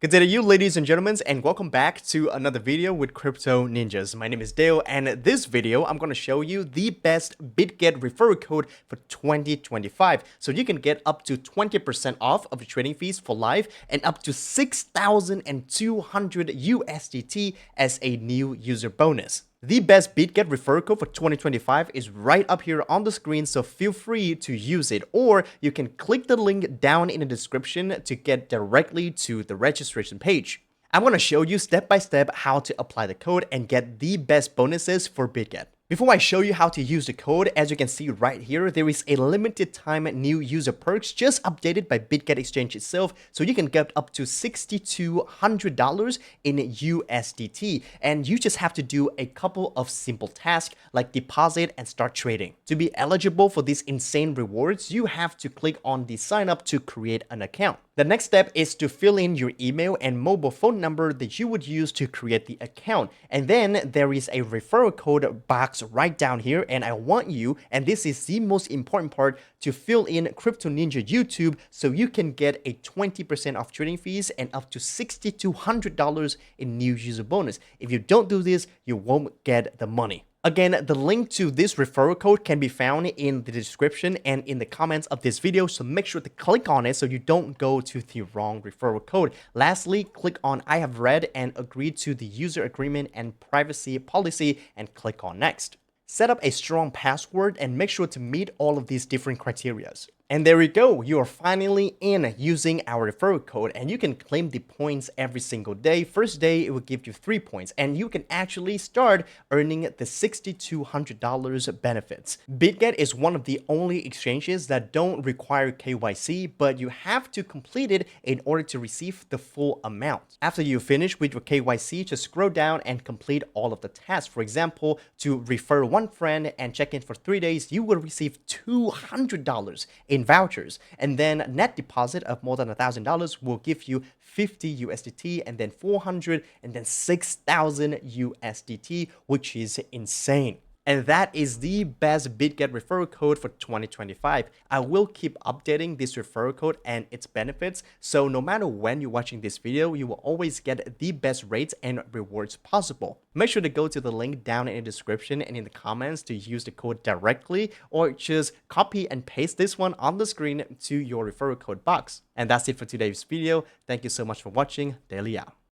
Good day to you, ladies and gentlemen, and welcome back to another video with Crypto Ninjas. My name is Dale, and in this video, I'm going to show you the best Bitget referral code for 2025. So you can get up to 20% off of your trading fees for life and up to 6,200 USDT as a new user bonus. The best Bitget referral code for 2025 is right up here on the screen, so feel free to use it, or you can click the link down in the description to get directly to the registration page. I'm going to show you step by step how to apply the code and get the best bonuses for Bitget. Before I show you how to use the code, as you can see right here, there is a limited time new user perks just updated by Bitget Exchange itself, so you can get up to $6,200 in USDT, and you just have to do a couple of simple tasks like deposit and start trading. To be eligible for these insane rewards, you have to click on the sign up to create an account. The next step is to fill in your email and mobile phone number that you would use to create the account. And then there is a referral code box right down here, and I want you, and this is the most important part, to fill in CryptoNinja YouTube so you can get a 20% off trading fees and up to $6,200 in new user bonus. If you don't do this, you won't get the money. Again, the link to this referral code can be found in the description and in the comments of this video, so make sure to click on it so you don't go to the wrong referral code. Lastly, click on I have read and agreed to the user agreement and privacy policy and click on next. Set up a strong password and make sure to meet all of these different criteria. And there you go, you are finally in using our referral code, and you can claim the points every single day. First day, it will give you 3 points, and you can actually start earning the $6,200 benefits. Bitget is one of the only exchanges that don't require KYC, but you have to complete it in order to receive the full amount. After you finish with your KYC, just scroll down and complete all of the tasks. For example, to refer one friend and check in for 3 days, you will receive $200 in vouchers, and then net deposit of more than $1,000 will give you 50 USDT, and then 400, and then 6,000 USDT, which is insane. And that is the best Bitget referral code for 2025. I will keep updating this referral code and its benefits, so no matter when you're watching this video, you will always get the best rates and rewards possible. Make sure to go to the link down in the description and in the comments to use the code directly, or just copy and paste this one on the screen to your referral code box. And that's it for today's video. Thank you so much for watching. Daily out.